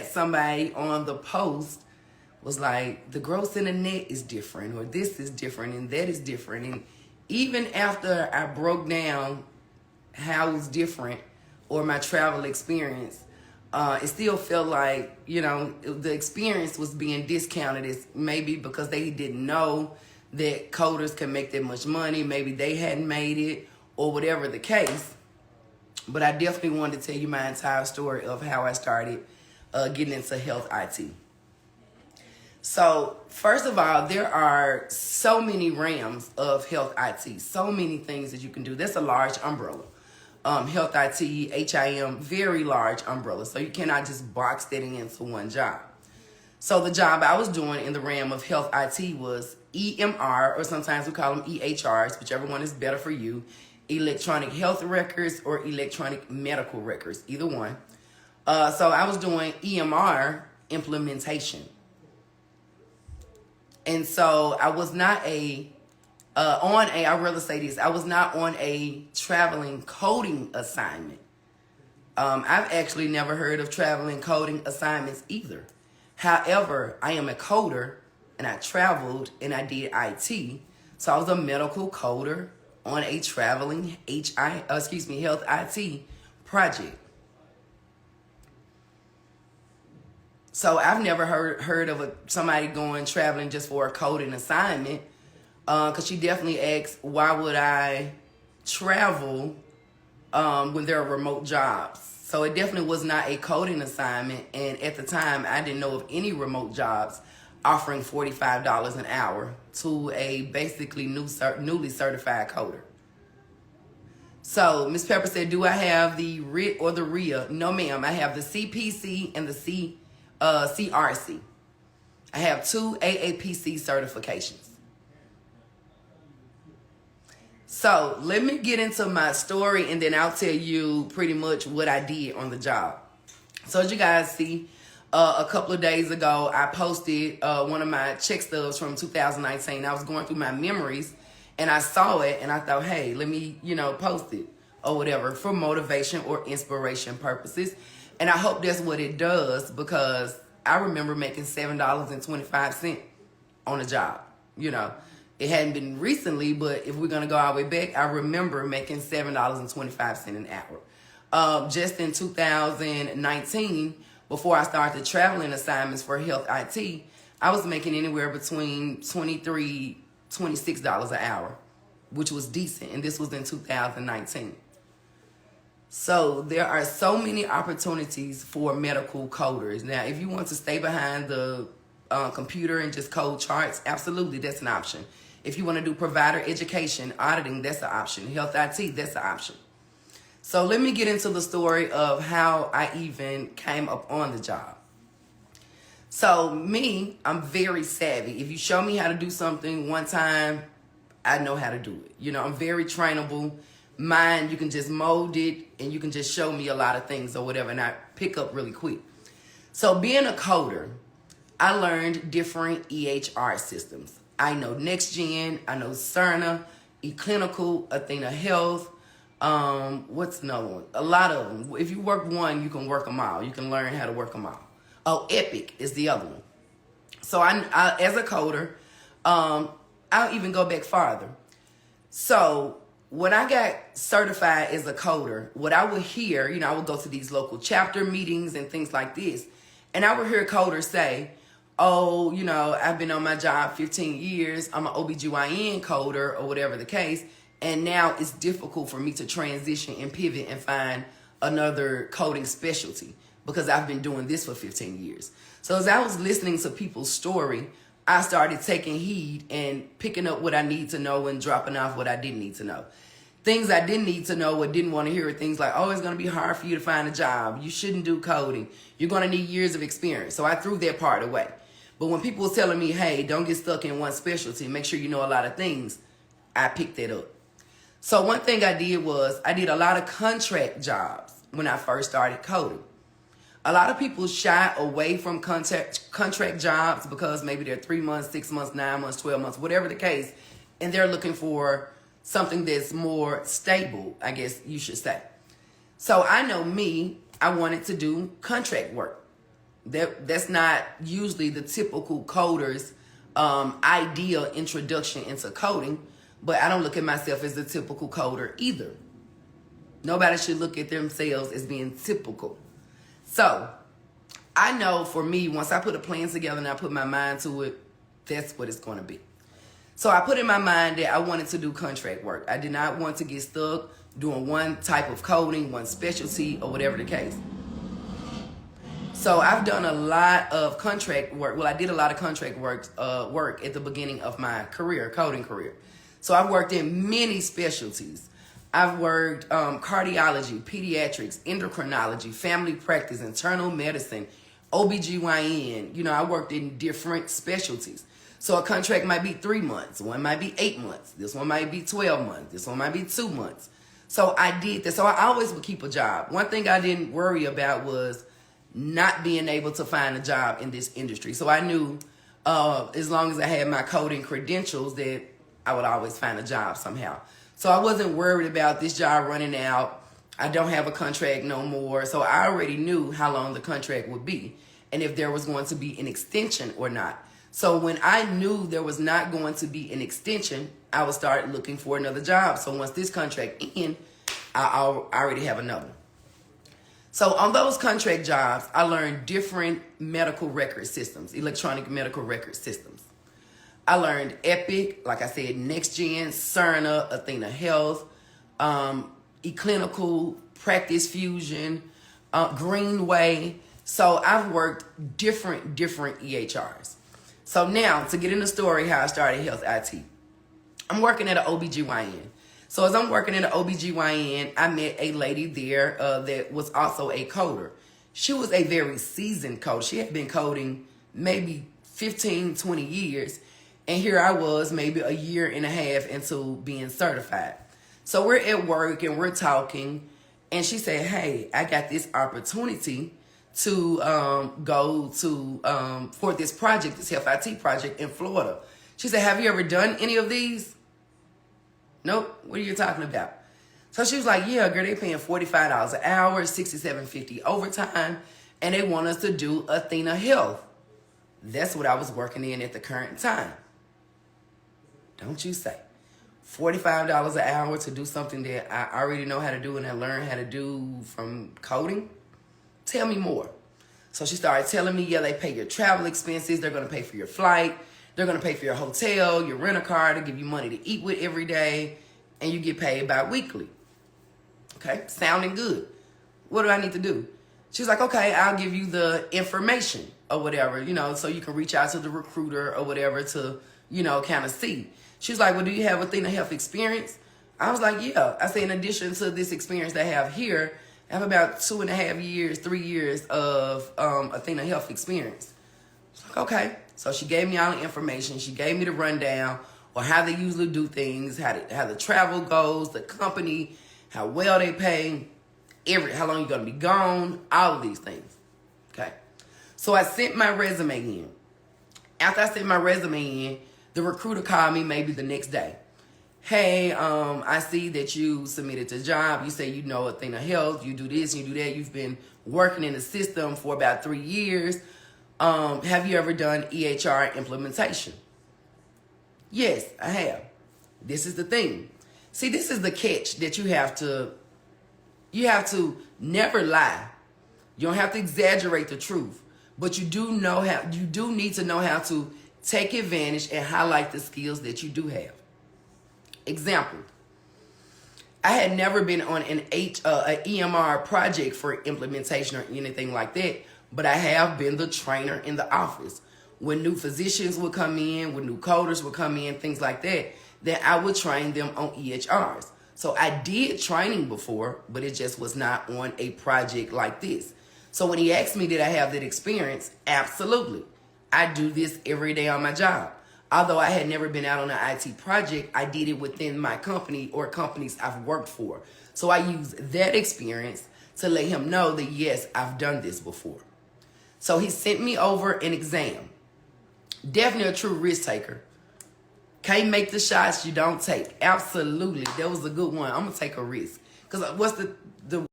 somebody on the post was like, the gross and the net is different, or this is different, and that is different. And even after I broke down how it was different, or my travel experience, it still felt like, you know, the experience was being discounted, as maybe because they didn't know that coders can make that much money. Maybe they hadn't made it, or whatever the case. But I definitely wanted to tell you my entire story of how I started getting into health IT. So first of all, there are so many realms of health IT, so many things that you can do. That's a large umbrella. Health IT, HIM, very large umbrella. So you cannot just box that into one job. So the job I was doing in the realm of health IT was EMR, or sometimes we call them EHRs, whichever one is better for you. Electronic health records or electronic medical records, either one. So I was doing EMR implementation. And so I was not I'd rather say this, I was not on a traveling coding assignment. I've actually never heard of traveling coding assignments either. However, I am a coder, and I traveled and I did IT. So I was a medical coder on a traveling health IT project. So I've never heard of somebody going traveling just for a coding assignment. Because she definitely asked, why would I travel when there are remote jobs? So it definitely was not a coding assignment. And at the time, I didn't know of any remote jobs offering $45 an hour to a basically newly certified coder. So Ms. Pepper said, do I have the RIT or the RIA? No, ma'am. I have the CPC and the CRC. I have 2 AAPC certifications. So let me get into my story, and then I'll tell you pretty much what I did on the job. So as you guys see, a couple of days ago, I posted one of my check stubs from 2019. I was going through my memories, and I saw it, and I thought, hey, let me, post it or whatever for motivation or inspiration purposes. And I hope that's what it does, because I remember making $7.25 on a job, It hadn't been recently, but if we're going to go all the way back, I remember making $7.25 an hour. Just in 2019, before I started traveling assignments for health IT, I was making anywhere between $23, $26 an hour, which was decent. And this was in 2019. So there are so many opportunities for medical coders. Now, if you want to stay behind the computer and just code charts, absolutely, that's an option. If you want to do provider education, auditing, that's an option. Health IT, that's an option. So let me get into the story of how I even came up on the job. So me, I'm very savvy. If you show me how to do something one time, I know how to do it. I'm very trainable. Mine, you can just mold it, and you can just show me a lot of things or whatever, and I pick up really quick. So being a coder, I learned different EHR systems. I know NextGen, I know Cerna, eClinical, Athena Health. What's another one? A lot of them. If you work one, you can work them all. You can learn how to work them all. Oh, Epic is the other one. So I as a coder, I'll even go back farther. So when I got certified as a coder, what I would hear, I would go to these local chapter meetings and things like this, and I would hear coders say, oh, I've been on my job 15 years. I'm an OBGYN coder or whatever the case. And now it's difficult for me to transition and pivot and find another coding specialty because I've been doing this for 15 years. So as I was listening to people's story, I started taking heed and picking up what I need to know and dropping off what I didn't need to know. Things I didn't need to know or didn't want to hear are things like, oh, it's going to be hard for you to find a job. You shouldn't do coding. You're going to need years of experience. So I threw that part away. But when people were telling me, hey, don't get stuck in one specialty, make sure you know a lot of things, I picked that up. So one thing I did was I did a lot of contract jobs when I first started coding. A lot of people shy away from contract jobs because maybe they're 3 months, 6 months, 9 months, 12 months, whatever the case, and they're looking for something that's more stable, I guess you should say. So I know me, I wanted to do contract work. That's not usually the typical coder's ideal introduction into coding, but I don't look at myself as a typical coder either. Nobody should look at themselves as being typical. So I know for me, once I put a plan together and I put my mind to it, that's what it's going to be. So I put in my mind that I wanted to do contract work. I did not want to get stuck doing one type of coding, one specialty, or whatever the case. So I've done a lot of contract work. Well, I did a lot of contract work at the beginning of my career, coding career. So I've worked in many specialties. I've worked cardiology, pediatrics, endocrinology, family practice, internal medicine, OBGYN. You know, I worked in different specialties. So a contract might be 3 months. One might be 8 months. This one might be 12 months. This one might be 2 months. So I did this. So I always would keep a job. One thing I didn't worry about was not being able to find a job in this industry. So I knew as long as I had my coding credentials that I would always find a job somehow. So I wasn't worried about this job running out. I don't have a contract no more. So I already knew how long the contract would be and if there was going to be an extension or not. So when I knew there was not going to be an extension, I would start looking for another job. So once this contract ends, I already have another. So on those contract jobs, I learned different medical record systems, electronic medical record systems. I learned Epic, like I said, NextGen, Cerna, Athena Health, eClinical, Practice Fusion, Greenway. So I've worked different EHRs. So now, to get in the story how I started Health IT. I'm working at an OBGYN. So as I'm working at an OBGYN, I met a lady there that was also a coder. She was a very seasoned coder. She had been coding maybe 15, 20 years. And here I was maybe a year and a half into being certified. So we're at work and we're talking. And she said, hey, I got this opportunity to go to for this project, this Health IT project in Florida. She said, have you ever done any of these? Nope. What are you talking about? So she was like, yeah, girl, they paying $45 an hour, $67.50 overtime, and they want us to do Athena Health. That's what I was working in at the current time. Don't you say. $45 an hour to do something that I already know how to do and I learned how to do from coding? Tell me more. So she started telling me, yeah, they pay your travel expenses. They're going to pay for your flight. They're going to pay for your hotel, your rent-a-car, to give you money to eat with every day, and you get paid bi-weekly. Okay, sounding good. What do I need to do? She's like, okay, I'll give you the information or whatever, you know, so you can reach out to the recruiter or whatever to, you know, kind of see. She's like, well, do you have Athena Health experience? I was like, yeah. I say, in addition to this experience that I have here, I have about 2.5 years, 3 years of Athena Health experience. She's like, okay. So she gave me all the information. She gave me the rundown or how they usually do things, how the travel goes, the company, how well they pay, how long you're going to be gone, all of these things. Okay. So I sent my resume in. After I sent my resume in, the recruiter called me maybe the next day. Hey, I see that you submitted the job. You say you know Athena Health. You do this, you do that. You've been working in the system for about 3 years. Have you ever done EHR implementation? Yes, I have. This is the thing. See, this is the catch that you have to never lie. You don't have to exaggerate the truth, but you do need to know how to take advantage and highlight the skills that you do have. Example, I had never been on an EMR project for implementation or anything like that, but I have been the trainer in the office. When new physicians would come in, when new coders would come in, things like that, then I would train them on EHRs. So I did training before, but it just was not on a project like this. So when he asked me, did I have that experience? Absolutely. I do this every day on my job. Although I had never been out on an IT project, I did it within my company or companies I've worked for. So I use that experience to let him know that, yes, I've done this before. So he sent me over an exam. Definitely a true risk taker. Can't make the shots you don't take. Absolutely. That was a good one. I'm going to take a risk. Because what's the